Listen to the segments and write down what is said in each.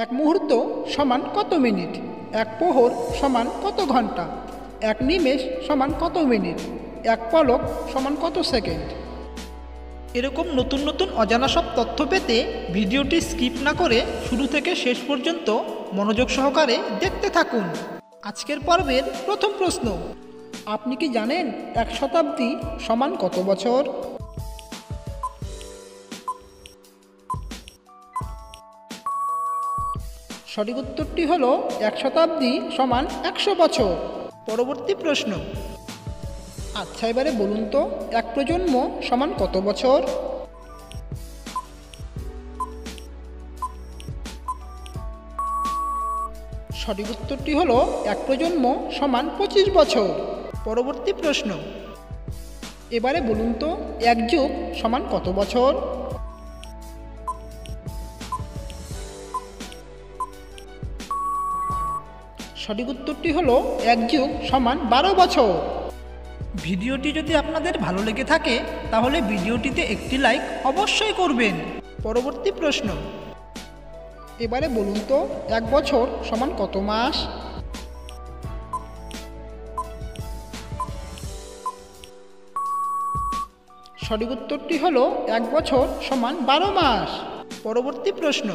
এক মুহূর্ত সমান কত মিনিট? এক প্রহর সমান কত ঘন্টা? এক নিমেষ সমান কত মিনিট? এক পলক সমান কত সেকেন্ড? এরকম নতুন নতুন অজানা সব তথ্য পেতে ভিডিওটি স্কিপ না করে শুরু থেকে শেষ পর্যন্ত মনোযোগ সহকারে দেখতে থাকুন। আজকের পর্বের প্রথম প্রশ্ন, আপনি কি জানেন এক শতাব্দী সমান কত বছর? সঠিক উত্তরটি হল এক শতাব্দী সমান 100 বছর। পরবর্তী প্রশ্ন, আচ্ছা এবারে বলুন তো এক প্রজন্ম সমান কত বছর? সঠিক উত্তরটি হল এক প্রজন্ম সমান 25 বছর। পরবর্তী প্রশ্ন, এবারে বলুন তো এক যুগ সমান কত বছর? সঠিক উত্তরটি হলো এক যুগ সমান 12 বছর। ভিডিওটি যদি আপনাদের ভালো লেগে থাকে তাহলে ভিডিওটিতে একটি লাইক অবশ্যই করবেন। পরবর্তী প্রশ্ন, এবারে বলুন তো এক বছর সমান কত মাস? সঠিক উত্তরটি হলো এক বছর সমান 12 মাস। পরবর্তী প্রশ্ন,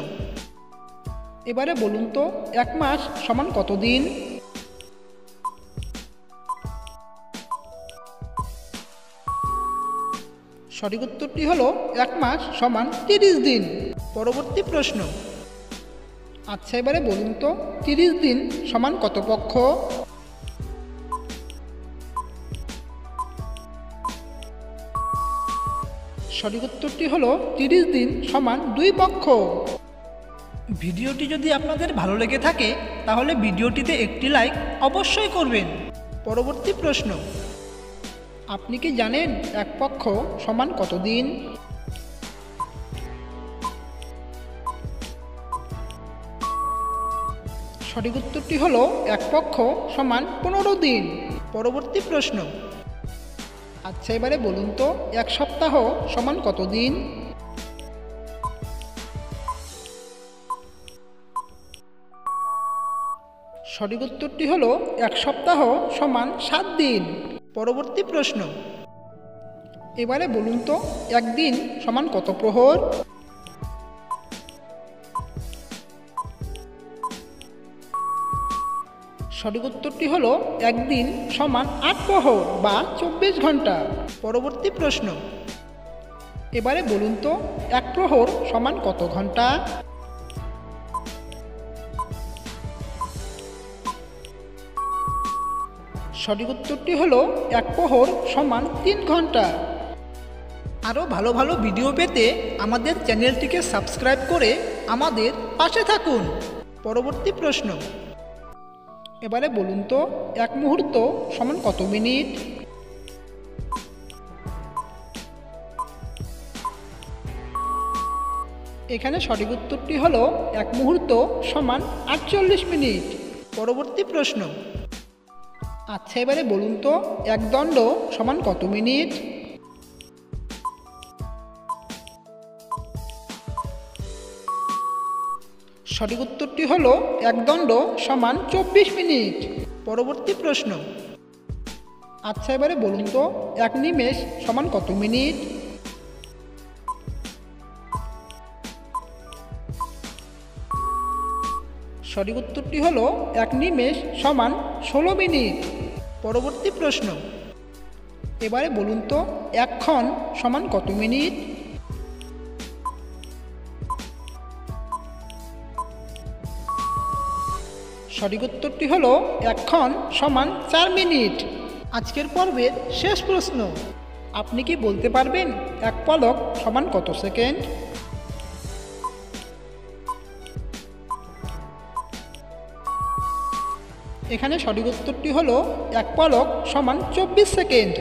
এবারে বলুন তো এক মাস সমান কত দিন? সঠিক উত্তরটি হলো এক মাস সমান 30 দিন। পরবর্তী প্রশ্ন, আচ্ছা এবারে বলুন তো 30 দিন সমান কত পক্ষ? সঠিক উত্তরটি হলো 30 দিন সমান 2 পক্ষ। ভিডিওটি যদি আপনাদের ভালো লেগে থাকে তাহলে ভিডিওটিতে একটি লাইক অবশ্যই করবেন। পরবর্তী প্রশ্ন, আপনি কি জানেন এক পক্ষ সমান কত দিন? সঠিক উত্তরটি হলো এক পক্ষ সমান 15 দিন। পরবর্তী প্রশ্ন, আচ্ছা এবারে বলুন তো এক সপ্তাহ সমান কত দিন? সঠিক উত্তরটি হলো এক সপ্তাহ সমান 7 দিন। পরবর্তী প্রশ্ন, এবারে বলুন তো একদিন সমান কত প্রহর? সঠিক উত্তরটি হলো একদিন সমান 8 প্রহর বা 24 ঘন্টা। পরবর্তী প্রশ্ন, এবারে বলুন তো এক প্রহর সমান কত ঘন্টা? সঠিক উত্তরটি হলো এক প্রহর সমান 3 ঘন্টা। আরও ভালো ভালো ভিডিও পেতে আমাদের চ্যানেলটিকে সাবস্ক্রাইব করে আমাদের পাশে থাকুন। পরবর্তী প্রশ্ন, এবারে বলুন তো এক মুহূর্ত সমান কত মিনিট? এখানে সঠিক উত্তরটি হলো এক মুহূর্ত সমান 48 মিনিট। পরবর্তী প্রশ্ন, আচ্ছা এবারে বলুন তো এক দণ্ড সমান কত মিনিট? সঠিক উত্তরটি হলো এক দণ্ড সমান 24 মিনিট। পরবর্তী প্রশ্ন, আচ্ছা এবারে বলুন তো এক নিমেষ সমান কত মিনিট? সঠিক উত্তরটি হলো এক নিমেষ সমান 16 মিনিট। পরবর্তী প্রশ্ন, এবারে বলুন তো এক ক্ষণ সমান কত মিনিট? সঠিক উত্তরটি হলো এক ক্ষণ সমান 4 মিনিট। আজকের পর্বের শেষ প্রশ্ন, আপনি কি বলতে পারবেন এক পলক সমান কত সেকেন্ড? এখানে সঠিক উত্তরটি হলো এক পলক সমান 24 সেকেন্ড।